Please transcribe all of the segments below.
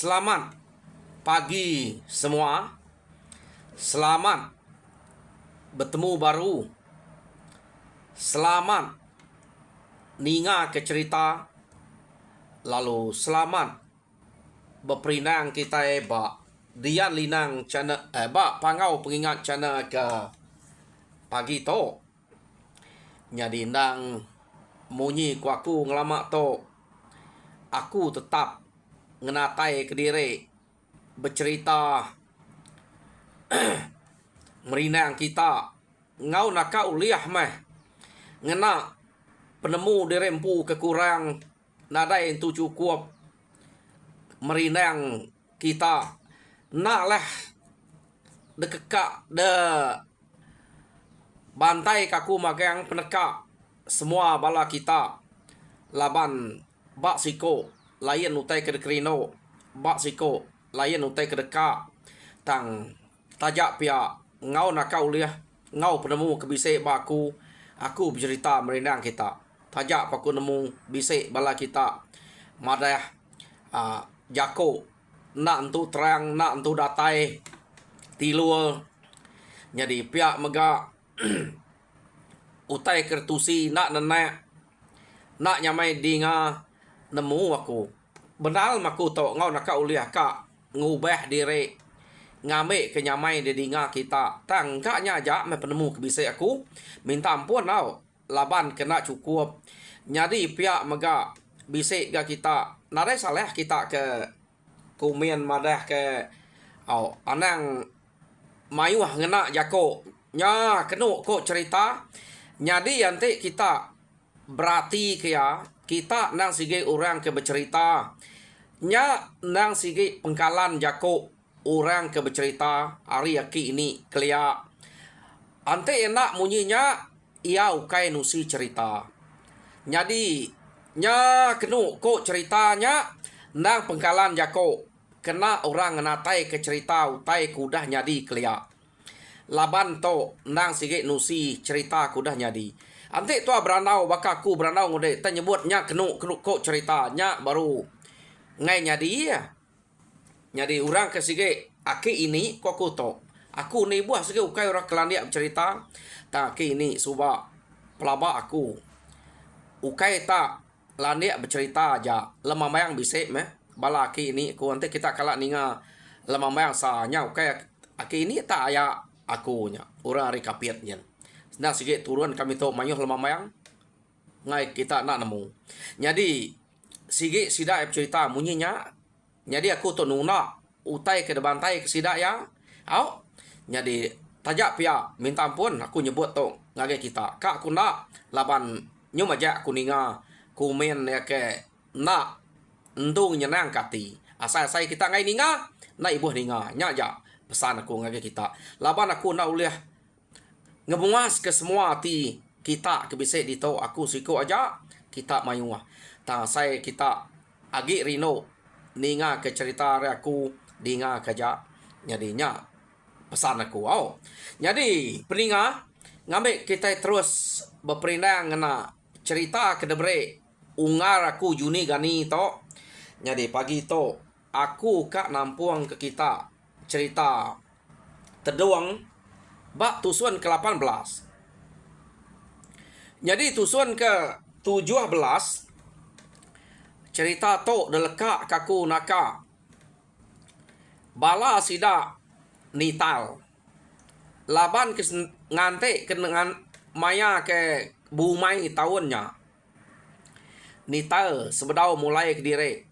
Selamat pagi semua. Selamat bertemu baru. Selamat ninga ke cerita. Lalu selamat berperinang kita dian linang channel pangau pengingat channel ke pagi to. Jadi nang munyi ku aku ngelamak to. Aku tetap ngenatai ke diri bercerita merinang kita ngau nak kau liah meh ngena penemu dirempu kekurang nadai tu cukup merinang kita nak lah dekekak de bantai kaku magang penekak semua bala kita laban bak siko layan utai ke dekrino bak siko layan utai ke deka tang tajak pia ngau nak kau liah ngau penemu kebisik baku aku bercerita merinang kita tajak paku nemu bisik bala kita madah jako nak entu terang nak entu datai tilul jadi pihak mega utai kertusi nak nenek nak nyamai dinga nemu aku benal maku to ngau nak kau liah kak ngubah diri ngambil kenyamai di dinga kita tang kaknya aja me penemu kebisik aku minta ampun tau laban kena cukup jadi pihak mega bisik ga kita narai salah kita ke kumian madah ke anang mayuh ngena jako nya kenu ko cerita jadi nanti kita berarti kaya kita nang sige orang ke bercerita nya nang sige pengkalan jako orang ke bercerita hari aki ini kelia ante enak munyinya ia ukai nusi cerita jadi nya kenu ko ceritanya nang pengkalan jako kena orang natai ke cerita utai kudah nyadi kelia laban to nang sige nusi cerita kudah nyadi ante tua beranau bakaku beranau ngode tanyebutnya kenu ko ceritanya baru ngai nyadi ya nyadi orang ke sige aki ini ko aku to aku ni buah sige ukai orang kelandia bercerita ta aki ini suba pelaba aku ukai tak landia bercerita aja lemah mayang bisik meh bala aki ini ku ante kita kalak ninga lemah mayang sanya ukai aki ini tak aya aku nya orang hari kapiatnya nah sige turun kami to mayuh lemah mayang ngai kita nak nemu jadi sige sida bercerita munyinya jadi aku to nuna utai ke debantai ke sida ya au jadi tajak pia minta ampun aku nyebut to ngage kita kak aku nak laban nyum aja aku ninga kumen ya ke nak ndung nyenang kati asal saya kita ngai ninga na ibu ninga nya aja pesan aku ngage kita laban aku nak uliah ngebuas ke semua hati kita kebisik di tau aku siko aja kita mayuah ta saya kita agi rino ninga ke cerita aku dinga kaja nyadinya pesan aku jadi peninga ngambil kita terus berperindang ngena cerita ke debre ungar aku Juni gani to jadi pagi to aku kak nampuang ke kita cerita terdoang bak tusuan ke-18 jadi tusuan ke-17 cerita to deleka kaku naka bala sida nital laban ke ngante ke dengan maya ke bumai tahunnya nital sebedau mulai ke diri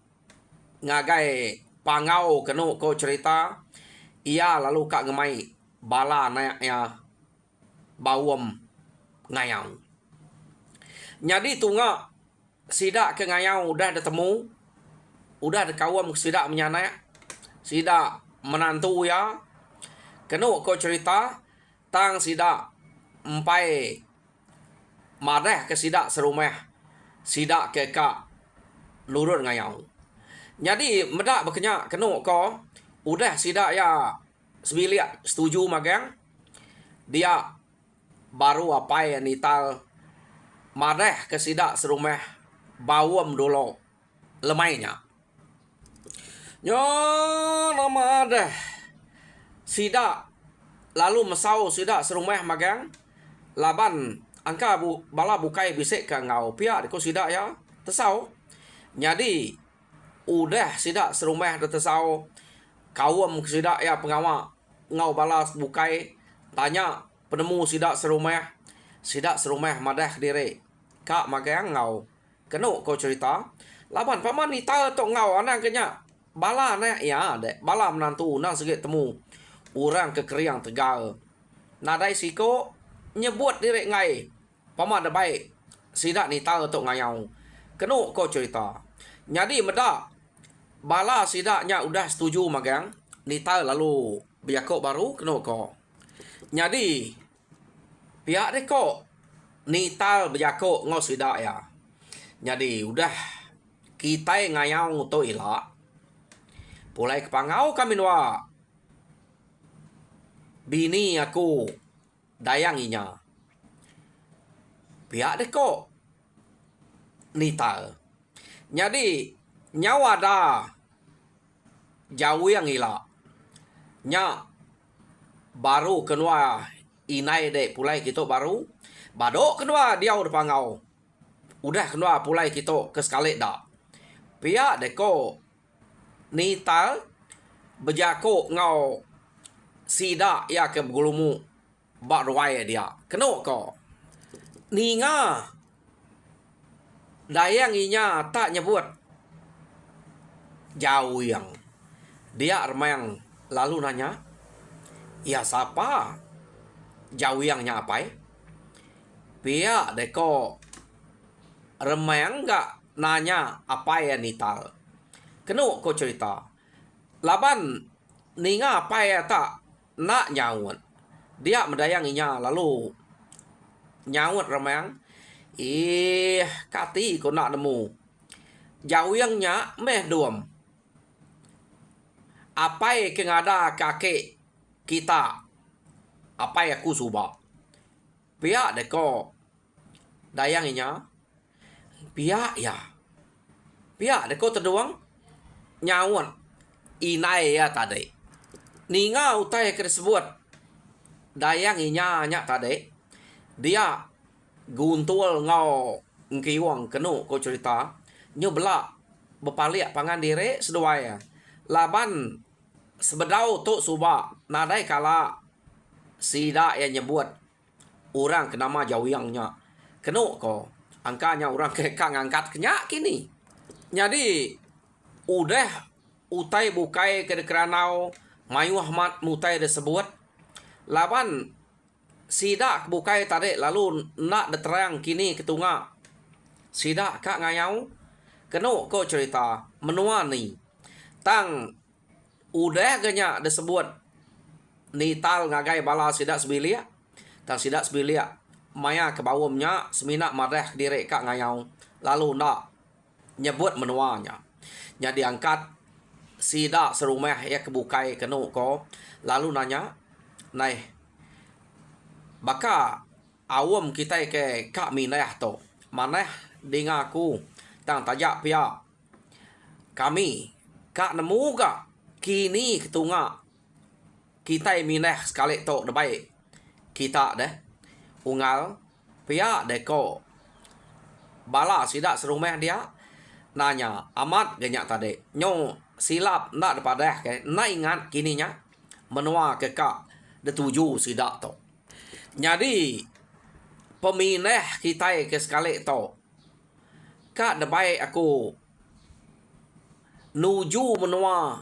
ngagai pangau kenu ko cerita ia lalu kak gemai bala naya bawam ngayau jadi tunga sida ke ngayau udah ketemu udah dekawam sida menyanai sida menantu ya kenu ko cerita tang sida empai madah ke sida serumah sida ke kak lurut ngayau jadi medak berkenyak kenu ko udah sida ya sebiliat setuju magang dia baru apa yang nital madah ke sida serumah bawam dulu lemainya Nyo nama dah. Sida lalu mesau sida serumah magang. Laban angka bala bukai bisik ke ngau pihak diko sida ya tesau. Jadi udah sida serumah dah tesau. Kawam sida ya pengawak ngau bala bukai tanya penemu sida serumah. Sida serumah madah diri. Kak magang ngau. Kenuk kau cerita. Laban paman ni tahu tok ngau anak kenya. Bala nak ya dek. Bala menantu nang segit temu. Orang kekeriang tegal. Nadai siko nyebut diri ngai. Paman dah baik. Sidak ni tahu tok ngayau. Kenuk kau cerita. Jadi medak. Bala sidaknya udah setuju magang. Ni tahu lalu biakok baru kenuk kau. Jadi pihak deko ni tahu biakok ngau sidak ya. Jadi udah kita ngayau to ilak. Pulai kepangau kami nua. Bini aku dayanginya. Pihak deko nita. Jadi nyawa dah jauh yang ilak. Nya baru kenua inai dek pulai kita baru. Badok kenua dia udah pangau. Udah kenua pulai kita ke sekali dah. Pihak deko nita berjako ngau sida ya ke gulumu bak ruai dia. Kenuk ko. Ninga dayang inya tak nyebut jauh yang. Dia remang lalu nanya, "Ya siapa? Jauh yangnya apa?" Pihak deko remang enggak nanya apa ya nital. Kenuk ko cerita. Laban ninga apa ya tak nak nyawut. Dia mendayanginya lalu nyawut remang. Kati ko nak nemu. Jauh yangnya meh duam. Apa yang ada kakek kita. Apa yang aku subak. Pihak deko dayanginya. Pihak ya. Pihak deko terduang. Nyawut. Inai ya tadi. Ninga utai tersebut. Dayanginya nyak tadi. Dia guntul ngau ngkiwang kenu ko cerita. Nyo belak berpaliak pangan diri seduaya. Laban sebedau tok subak nadai kala sida yang nyebut orang kenama jauh yangnya. Kenu ko angkanya orang kekang angkat kenyak kini. Jadi udah utai bukai ke keranau Mayu Ahmad mutai disebut. Laban sida bukai tarik lalu nak deterang kini ketunga. Sida kak ngayau. Kenuk ko cerita menua ni. Tang udah ganya disebut. Ni tal ngagai bala sida sebilia. Tang sida sebilia. Maya ke bawumnya semina marah diri kak ngayau. Lalu nak nyebut menuanya. Jadi angkat sida serumah ya kebukai kenuk ko. Lalu nanya. Nai. Baka awam kita ke kak minah to. Manah dengan aku. Tang tajak pihak. Kami. Kak nemu gak. Kini ketunga. Kita minah sekali to baik. Kita deh. Ungal. Pihak deh ko. Bala sida serumah dia. Nanya. Amat genyak tadi. Nyo silap nak daripada ke. Nak ingat kininya. Menua ke kak. Detuju sida to. Jadi. Peminah kita ke sekali to. Kak debai aku. Nuju menua.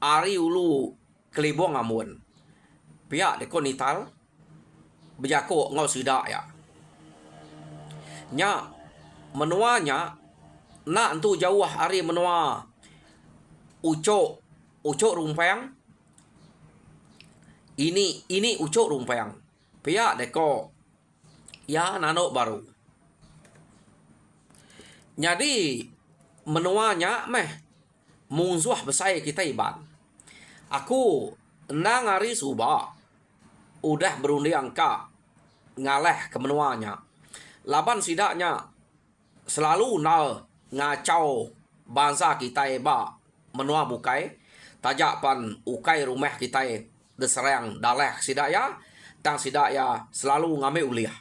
Ari ulu. Kelibong amun. Pihak deko nital. Berjakuk ngau sida ya. Nya. Menuanya. Nak entu jauh hari menua. Ucuk. Ucuk rumpang. Ini ucuk rumpang. Pihak deko. Ya nanok baru. Jadi. Menuanya meh. Mungzuah besar kita iban. Aku. Nang hari subak. Udah berunding kak. Ngaleh ke menuanya. Laban sidaknya. Selalu nal ngacau bangsa kita eba menua bukai tajak pan ukai rumah kita deserang daleh sidak ya, tang sidak ya selalu ngambil uliah.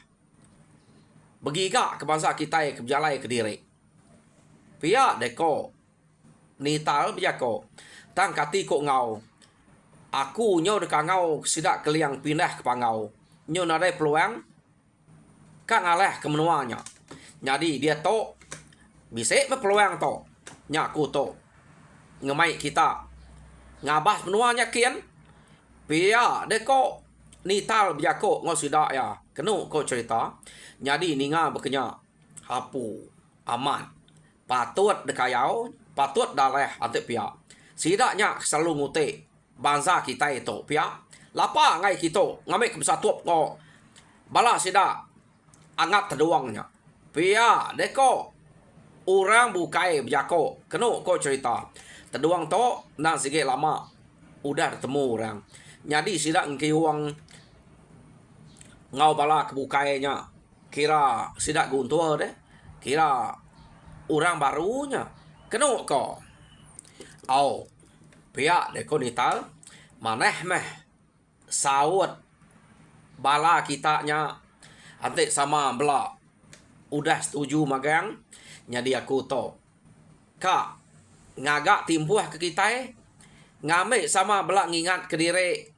Bagi kak ke bangsa kita ke berjalai ke diri. Pia deko ni tal bijako. Tang kati kok ngau. Aku nyo dekat ngau sidak keliang pindah ke pangau. Nyo nadai peluang kak ngaleh ke menuanya. Jadi dia to bisik me peluang to. Nyaku to. Ngemai kita ngabas menuanya kian. Pia deko ni tal bijako ngau sidak ya. Kenu ko cerita. Jadi ninga berkenya hapu aman. Patut dekayau, patut daleh antek pia. Sidaknya selalu ngutik bangsa kita itu pia. Lapa ngai kita ngambil kebesatup ko. Bala sidak angat terduangnya. Pia deko orang bukai berjako. Kenu ko cerita. Terduang to nak sikit lama udah ketemu orang. Jadi sidak ngkiwang ngau bala kebukainya. Kira sidak guntur deh. Kira orang barunya. Kenu ko. Au. Pihak deko nital. Maneh meh. Sawut. Bala kitanya. Antik sama belak. Udah setuju magang. Jadi aku to. Kak. Ngagak timpuh ke kita. Ngamik sama belak ngingat ke diri.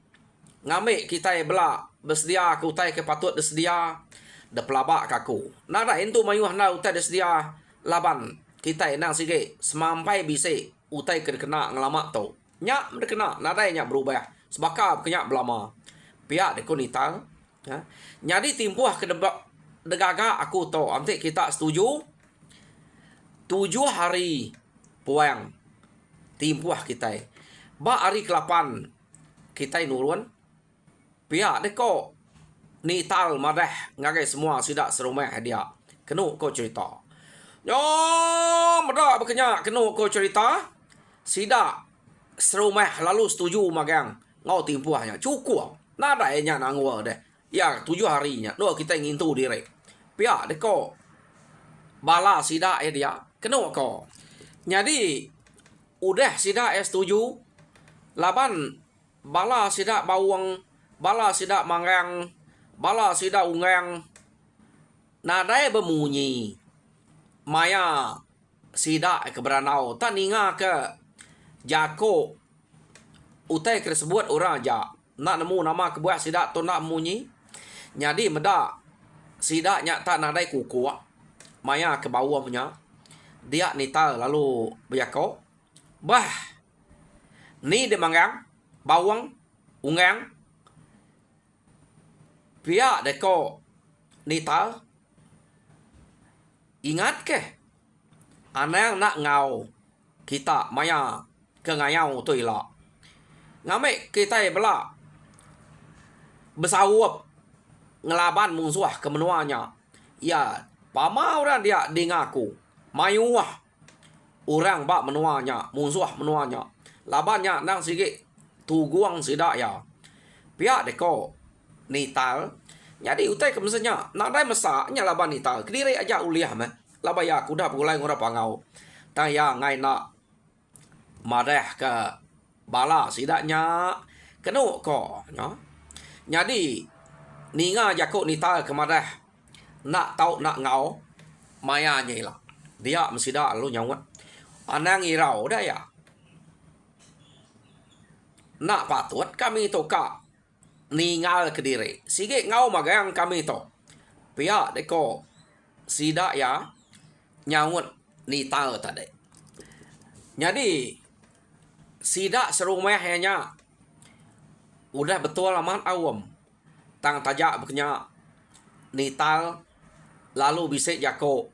Ngamik kita belak. Bersedia aku tai ke patut bersedia. Da pelabak kaku. Nada itu mayuh na utai bersedia. Laban. Kita nang sikit. Semampai bisik. Utai kena ngelamak tu. Nyak kena. Nada nyak berubah. Sebakar kenyak belama. Pihak deko nital. Ha? Jadi timpuh ke degaga aku tu. Antik kita setuju. 7 hari puang. Timpuh kita. Ba hari ke-8 kita nurun. Pihak deko nital madah ngagai semua sidak serumah dia. Kenu ko cerita. Yo, madah berkenya kenu ko cerita. Sidak serumah lalu setuju magang ngau timpuahnya. Cukup. Nada nya nangwa deh. Ya 7 harinya. No kita ingin tu diri. Pihak deko bala sidak dia. Kenu ko. Jadi udah sidak setuju. Laban bala sidak bawang, bala sidak mangang, bala sidak ungang. Nadai bemunyi. Maya sidak keberanau. Tak ninga ke jako. Utai tersebut orang aja. Nak nemu nama kebuat sidak tu nak munyi. Jadi medak sidaknya tak nadai kuku. Maya ke bawahnya. Dia nital lalu berjako. Bah. Ni dia mangang. Bawang. Ungang. Pihak deko nital. Ingat ke? Anang nak ngau. Kita maya ke ngayau tu ilah. Ngamik kita belak. Bersawap. Ngelaban musuh ke menuanya. Ya. Pama orang dia dengaku. Mayuah. Orang bak menuanya. Musuh menuanya. Labannya nang sikit tuguang sidak ya. Pihak deko nital. Jadi utai ke mesenya. Nak dai mesaknya laban nital. Kediri aja uliah meh. Labaya kuda pulai ngora pangau. Tang ya ngai nak madah ke bala sidaknya. Kenu ko. Ya. Jadi ninga jakuk nital ke madah. Nak tau nak ngau. Maya nyilah. Dia mesidak lalu nyawat. Anang irau dah ya. Nak patut kami tu kak ningal ke diri. Sikit ngau magang kami tu. Pihak deko sidak ya nyawut nital tadi. Jadi sidak serumah hanya udah betul aman awam. Tang tajak berkenya nital lalu bisik jako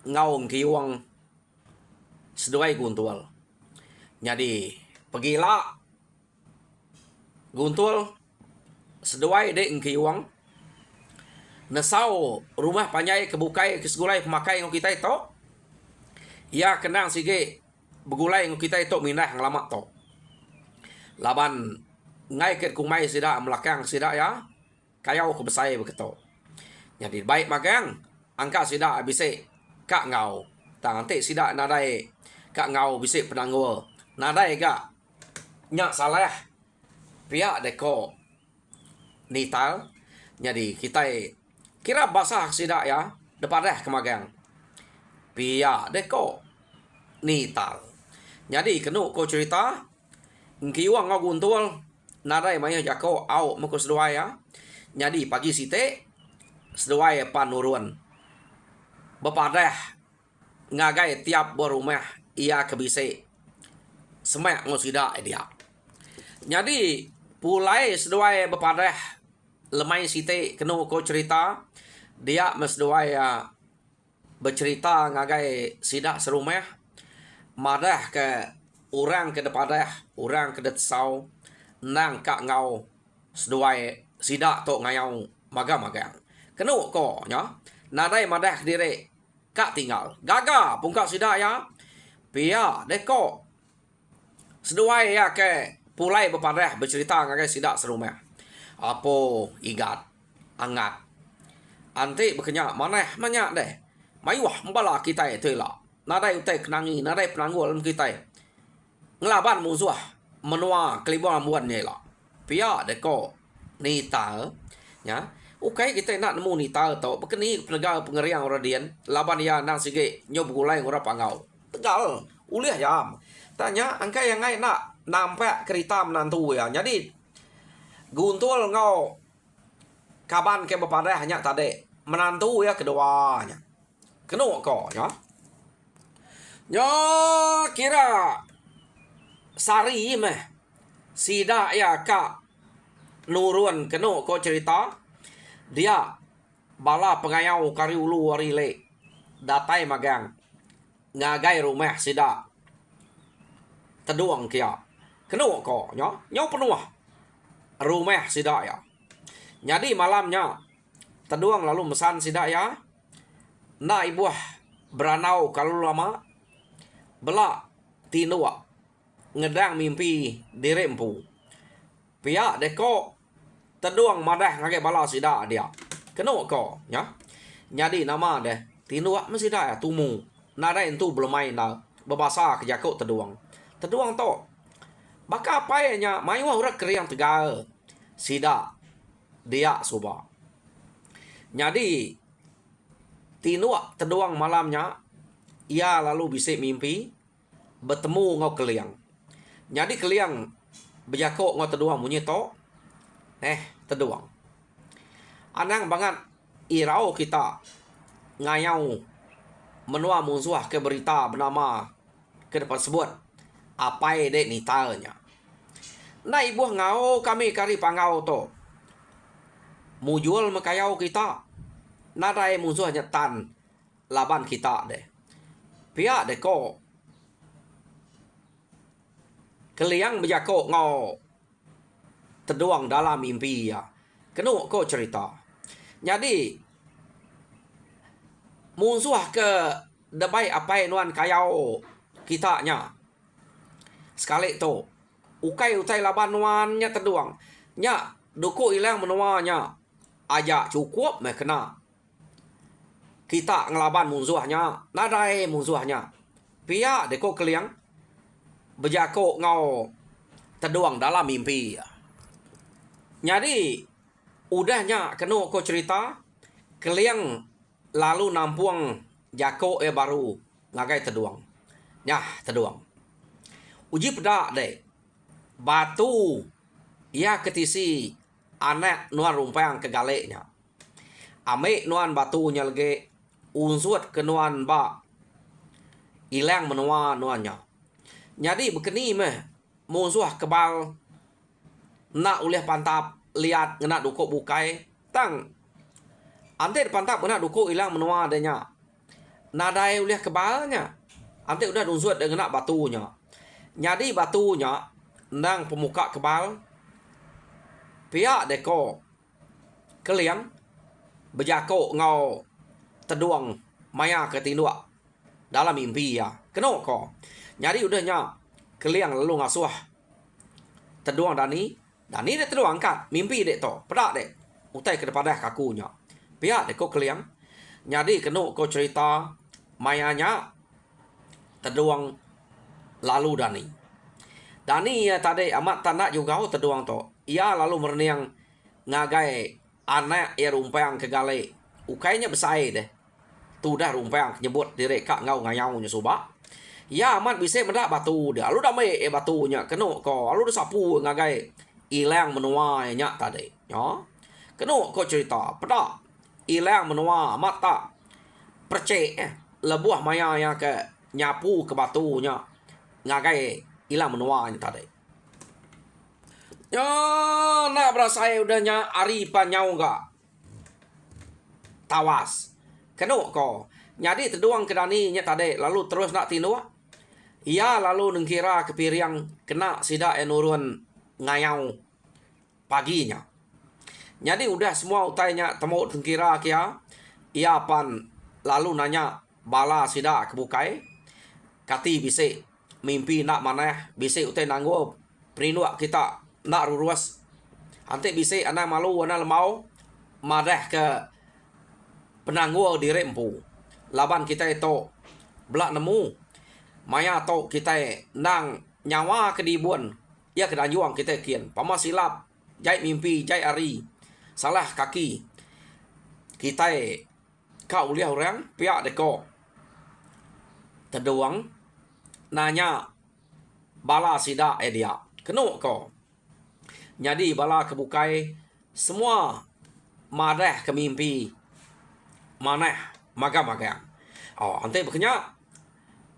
ngau kiwang seduai guntul. Jadi pergilah guntul seduai dek ngkiwang. Nesau rumah panjai kebukai kesegulai pemakai ng kita itu. Ya kenang sige begulai ng kita itu mindah ngelamak to. Laban ngai ket kumai sida melakang sida ya. Kayau ke besai begitu. Jadi baik magang angka sida bisik kak ngau. Tang antik sida nadai kak ngau bisik penanggur. Nadai kak nya salah pihak deko nital. Jadi kita kira basah sidak ya depan kemagang pihak deko nital. Jadi kenu ko cerita kiwang ngau guntul nadai maya jako au meko sedua. Jadi pagi site sedua panurun bepadah ngagai tiap rumah ia kebise semak ngosida dia. Jadi pulai sedua bepadah lemai site kenu ko cerita dia mesdua bercerita ngagai sidak serumah madah ke orang ke depadah orang ke detsau nang kak ngau sedua sidak tok ngayau magang kenu ko nya nadai madah dire kak tinggal gaga pungkak sidak ya pia deko sedua ya ke pulai bepadah bercerita ngagai sidak serumah apo igat angat anti berkenyak maneh manyak deh mayuah mbala kita itu lah nadai utai kenangi nadai penanggul kita ngelaban musuh menua kelibon buat ni lah pia deko nita ya ukai kita nak nemu nita tau bekeni penegak pengeriang radian laban ya nang sige nyob gulai ora pangau tegal uliah jam tanya angkai yang ngai nak nampak kerita menantu ya jadi guntul ngau kaban ke bepada hanya tadi menantu ya keduanya kenu ko ya kira sari meh sida ya kak nurun kenu ko cerita dia bala pengayau kari ulu warile datai magang ngagai rumah sida teduang kia kenu ko nyo penuh rumah sida ya. Jadi malamnya teduang lalu mesan sida ya. Na ibuah beranau kalau lama bela tinua ngedang mimpi dirempu. Pia deko teduang madah ngake bala sida dia. Kenu ko ya. Jadi nama deh tinua mesida ya tumu. Nada itu belum main dah. Bebasa kejako teduang. Teduang to. Baka apa nya mayu ora keriang tegal. Sida dia soba. Jadi tinua teduang malamnya ia lalu bisa mimpi bertemu ngau keliang. Jadi keliang berjakok ngau teduang bunyi to. Teduang. Anang banget irau kita ngayau menua musuh ke berita bernama ke depan sebut apa dek nitalnya. Nah ibu ngau kami kari pangau to. Mujul makayau kita. Nadai musuh nyetan laban kita deh. Pihak deko keliang berjakok ngau teduang dalam mimpi ya. Kenu ko cerita. Jadi musuh ke debai apa nuan kayau kitanya. Sekali to ukai utai laban nuannya teduang. Nya duku ilang menuanya. Ajak cukup meh kena. Kita ngelaban musuhnya. Nadai musuhnya. Pia deko keliang. Berjakok ngau teduang dalam mimpi. Jadi udahnya kena ko cerita. Keliang lalu nampuang jakok baru. Ngagai teduang. Nyah teduang. Uji pedak deh. Batu ia ketisi anak nuan rumpang ke galeknya. Ame nuan batunya lagi unsut ke nuan ba ilang menua nuannya. Jadi begini meh musuh kebal nak ulih pantap lihat ngena dukuk bukai tang ante pantap ngena dukuk ilang menua adanya. Nadai ulih kebalnya. Ante udah unsut dengan batunya. Jadi batunya nang pemuka kebal pihak deko keliang berjakok ngau teduang maya ke tindua dalam mimpi ya. Keno ko. Jadi udahnya keliang lalu ngasuh teduang Dani dia teduang angkat mimpi dek to pedak dek utai ke depan kakunya. Pihak deko keliang. Jadi keno ko cerita mayanya teduang lalu Dani. Dani ya tadi amat tanda juga teduang to. Ia lalu merniang ngagai anak ya rumpang ke gale. Ukainya besai deh. Tu dah rumpang nyebut diri kak ngau ngayau nya suba. Ya amat bisa mendak batu dia. Lalu dah me batunya keno ko. Lalu dah sapu ngagai ilang menua nya tadi. Ya. Keno ko cerita. Pada ilang menua amat tak percek lebuah maya yang ke nyapu ke batunya ngagai ilang menua nya tadi. Ya, nak berasa udahnya ari panyau enggak tawas. Keno ko. Jadi terduang kedani nya tadi lalu terus nak tinu. Ia lalu nengkira kepiriang kena sida nurun ngayau paginya. Jadi udah semua utainya temu nengkira kia. Ia pan lalu nanya bala sida kebukai. Kati bisi mimpi nak mana bisi utai nanggup perinduak kita nak ruruas. Ante bisi anak malu anak lemau madah ke penangguh diri empu. Laban kita itu belak nemu maya to kita nang nyawa kedibuan ya kedanjuang kita kian pama silap jai mimpi jai ari salah kaki kita kau lihat orang pihak deko terdoang nanya bala sida dia kenu ko jadi bala kebukai semua madah ke mimpi maneh maga-maga. Oh, ante bekenya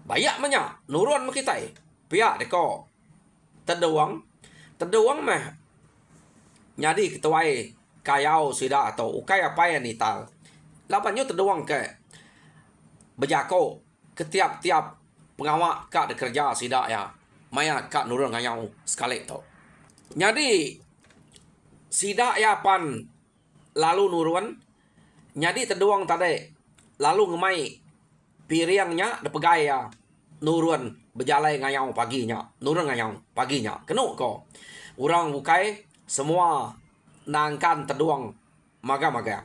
banyak menya nurun kita pihak deko terdoang meh nyadi ketuai kayau sida atau ukai apa yang nital lapannya terdoang ke bejako ketiap-tiap pengawak kak kerja sida ya maya kak nurun ngayau sekali to nyadi sida ya pan lalu nurun nyadi terdoang tadi lalu ngemai piriangnya depegai ya nurun berjalai ngayau paginya nurun ngayau paginya kenu ko orang bukai semua nangkan terduang maga-maga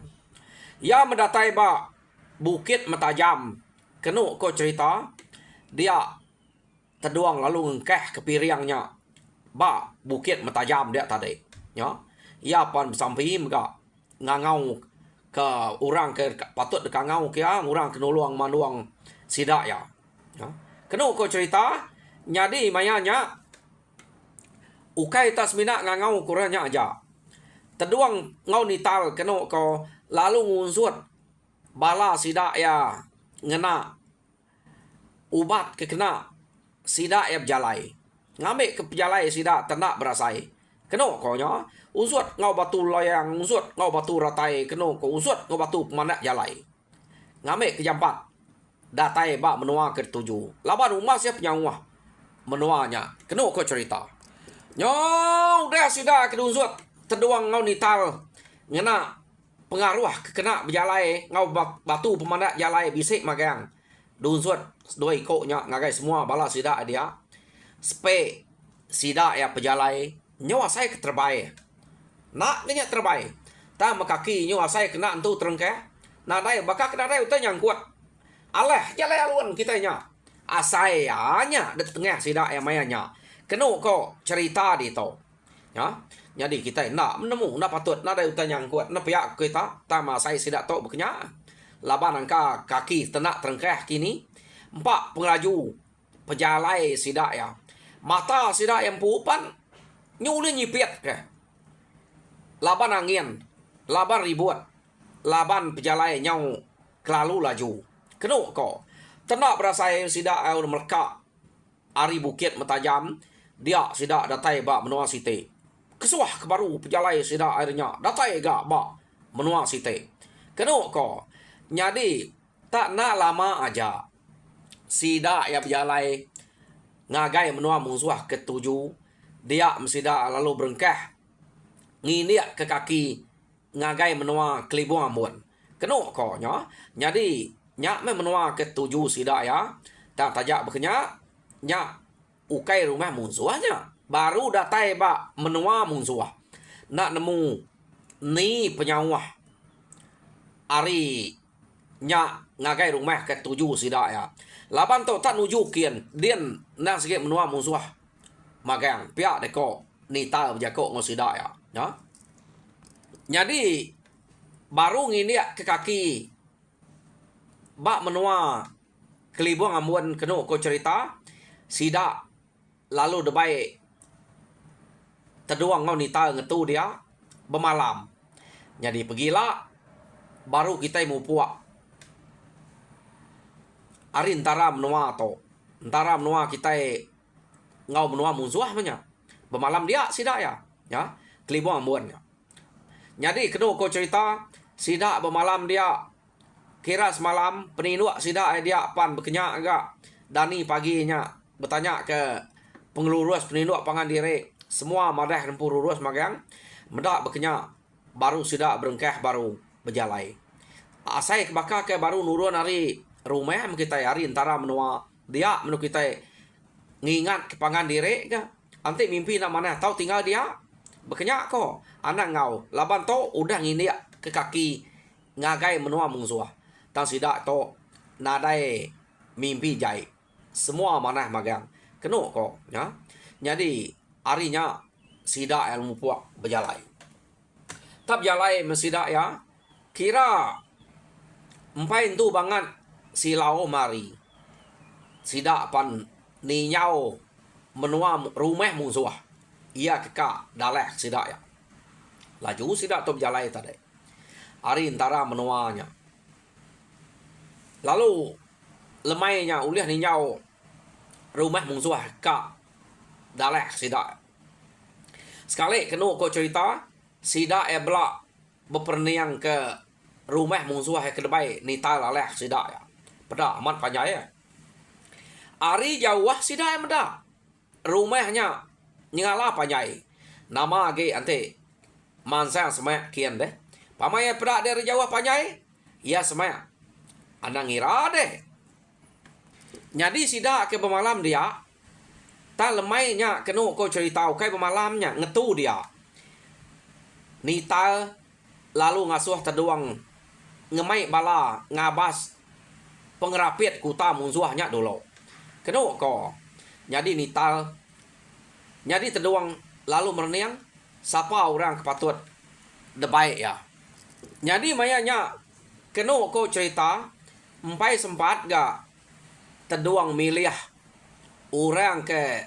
ya mendatai ba bukit metajam kenu ko cerita dia terduang lalu ngekeh ke piriangnya ba bukit metajam dia tadi ya ia pan sampai mga ngangau ke orang ke patut dekat ngau kia orang ke nuluang manuang sidak ya. Kenu ko cerita nyadi mayanya ukai tas mina ngau kuranya aja. Terduang ngau nital kenu ko lalu ngunsut bala sidak ya ngena ubat ke kena sidak ya berjalai. Ngambil ke berjalai sidak ternak berasai. Kenu ko nya usut ngau batu loyang, usut ngau batu ratai, kenu ko usut ngau batu pemanak jalai. Ngame ke jampat. Datai ba menua ke tujuh. Laban rumah siap nyawa menuanya. Kenu ko cerita. Nyo udah sida ke usut terduang ngau nital. Ngena pengaruh ke kena berjalai ngau batu pemanak jalai bisik magang. Dunsut dua ikutnya ngagai semua bala sida dia. Spe sida ya pejalai nyawa saya terbaik. Nak ninya terbaik. Ta makaki nyawa saya kena entu terengke. Nah dai bakak kena dai utai yang kuat. Alah jalai alun kita nya. Asai nya de tengah sida ya mayanya. Kenu ko cerita di to. Ya. Jadi kita nak menemu nak patut nak dai utai yang kuat. Nak pihak kita ta masai sida to bekenya. Laban angka kaki tenak terengke kini. Empat pengelaju pejalai sida ya. Mata sida yang pupan nyulin nyipit ke. Laban angin, laban ribut, laban pejalai nyau kelalu laju. Kenu ko. Tenak berasa sida au mereka ari bukit metajam, dia sida datai ba menua site. Kesuah kebaru pejalai sida airnya, datai ga ba menua site. Kenu ko. Jadi tak nak lama aja. Sida ya pejalai ngagai menua musuh ketujuh. Dia mesida lalu berengkah nginiak ke kaki ngagai menua kelibung ambon. Kenu ko nya. Jadi nya me menua ke tujuh sida ya. Tak tajak bekenya nya ukai rumah musuhnya. Baru datai ba menua musuh. Nak nemu ni penyawah. Ari nya ngagai rumah ke tujuh sida ya. Laban tu tak nuju kian. Dian nak sikit menua musuh. magang pihak deko nita berjakok ngau sidak ya. Ya. Jadi baru ngini ke kaki bak menua kelibuang amuan kenu ko cerita sidak lalu debai terduang ngau nita ngetu dia bermalam. Jadi pergilah baru kita mau puak. Ari antara menua to. Antara menua kita ngau menua musuh punya. Bermalam dia sidak ya. Ya. Kelibuang amuan ya. Jadi kenu ko cerita sidak bermalam dia kira semalam peninuk sidak dia pan berkenyak agak. Dani paginya bertanya ke pengelurus peninuk pangan diri. Semua madah dan pururus magang. Mendak berkenyak. Baru sidak berengkeh baru berjalai. Asai kebakar ke baru nurun hari rumah kita hari antara menua. Dia menurut kita ngingat ke pangan diri ke. Nanti mimpi nak mana tahu tinggal dia. Berkenyak ko. Anak ngau. Laban to udah ngini ke kaki ngagai menua musuh. Tang sidak to nadai mimpi jai. Semua mana magang. Kenu ko. Ya. Jadi harinya sidak yang mupuak berjalai. Tap jalai mesidak ya. Kira empai tu banget silau mari. Sidak pan ninyau menua rumah musuh. Ia kekak dalek sidak ya. Laju sidak tu berjalai tadi. Hari antara menuanya. Lalu lemainya uliah ninyau rumah musuh kak dalek sidak. Sekali kenu ko cerita sidak belak berperniang ke rumah musuh ke debai nita laleh sidak ya. Pada amat panjang ya. Ari jauh sidak meda. Rumahnya nyala panjang. Nama age ante mansang semak kian deh. Pamaya pada dari jauh panjang. Ya semak. Anda ngira deh. Jadi sidak ke bermalam dia. Tak lemainya kenu ko cerita kai bermalamnya ngetu dia. Nita lalu ngasuh terduang ngemai bala ngabas pengerapit kuta musuhnya dulu. Kenu ko. Jadi nita jadi terduang lalu merniang siapa orang kepatut debai ya. Jadi mayanya kenu ko cerita empai sempat ga terduang milih orang ke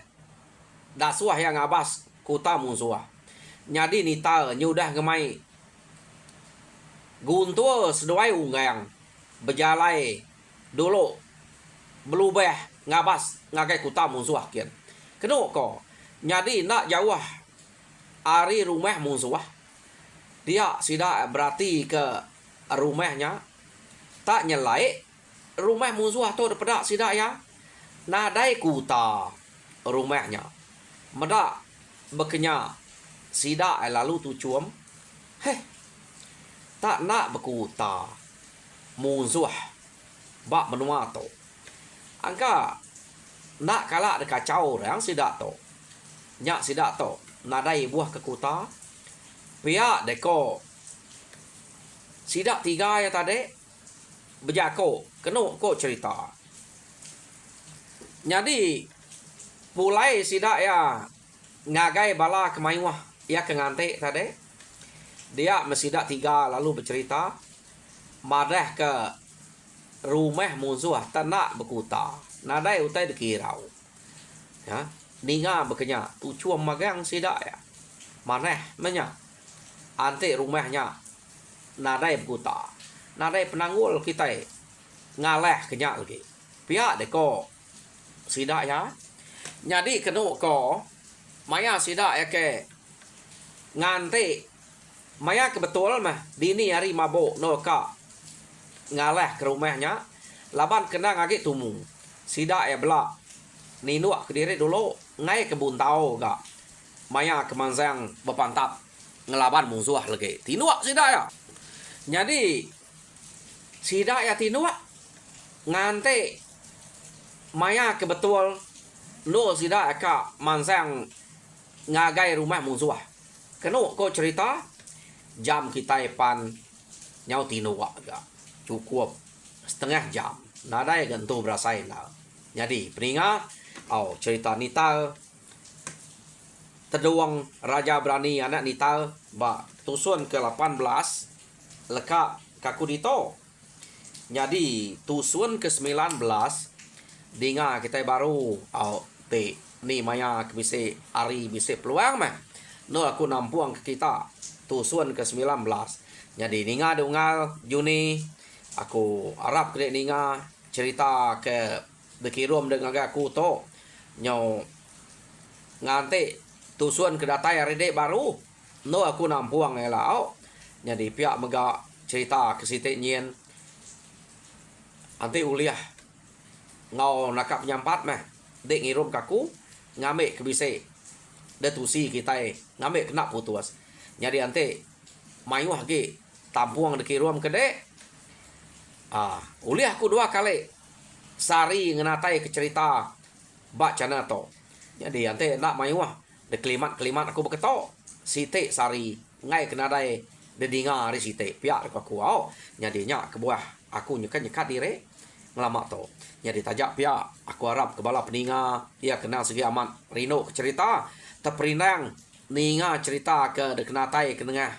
dasuah yang abas kuta musuh. Jadi nita nyudah gemai guntur seduai unggang berjalai dulu belubeh ngabas ngagai kuta musuh kian. Kenu ko. Jadi nak jauh ari rumah musuh. Dia sudah berarti ke rumahnya tak nyelai rumah musuh tu daripada sidak ya. Nadai kuta rumahnya. Meda berkenya sidak lalu tu cuam. Heh. Tak nak berkuta musuh bak menua tu. Angka nak kalah de kacau orang sidak tu. Nyak sidak tu nadai buah ke kuta. Pihak deko sidak tiga ya tadi berjako kenu ko cerita. Jadi pulai sidak ya ngagai bala kemaiwah ya kengante tadi. Dia mesidak tiga lalu bercerita madah ke rumah musuh tak nak berkuta. Nadai utai dikirau. Ya, ninga berkenya tujuan magang sidak ya. Maneh menya ante rumahnya nadai berkuta. Nadai penanggul kita ngaleh kenyak lagi. Pihak deko sidak ya. Jadi kenu ko maya sidak ya ke ngante maya kebetul mah dini hari mabuk no ka ngaleh ke rumahnya laban kena ngagi tumu. Sidak ya belak ninuak ke diri dulu ngai ke buntau ga. Maya kemanzang berpantap ngelaban musuh lagi. Tinuak sidak ya. Jadi sidak ya tinuak ngante maya kebetul no sidak ka manzang ngagai rumah musuh. Kenu ko cerita jam kita pan nyau tinuak ga. Cukup setengah jam. Nadai gantu berasain lah. Jadi peringat cerita nita Teduang Raja Berani anak nita ba tusun ke-18 leka kaku dito. Jadi tusun ke-19 dinga kita baru te ni maya bise ari bise peluang mah. No aku nampuang ke kita tusun ke-19. Jadi ninga dungal Juni aku harap kena ninga cerita ke dekirum dengan aku to nyau ngante tusun kedatai hari dek baru no aku nampuang elao. Jadi pihak mega cerita ke sitik nyen ante uliah ngau nakap nyampat mah dek ngirum kaku ngame ke bise detusi kita ngame kena putus. Jadi ante mayuh ge tampuang dekirum ke dek uliah aku 2 kali sari ngenatai ke cerita bak cana to. Jadi ante nak mayuh de kelimat aku beketo site sari ngai kenadai de dinga ri site pihak aku jadi nya kebuah aku nyekat dire ngelamak to. Jadi tajak pihak aku harap kebala peninga ia kenal segi amat rino ke cerita teperinang ninga cerita ke de kenatai ke tengah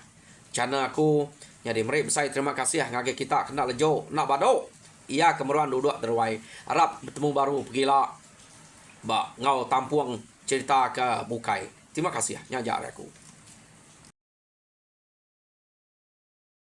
cana aku. Jadi mereka besar terima kasih ngage kita kena lejo nak bado ia kemeruan duduk terwai harap bertemu baru pergilah ba ngau tampuang cerita ke bukai. Terima kasih nyajak aku.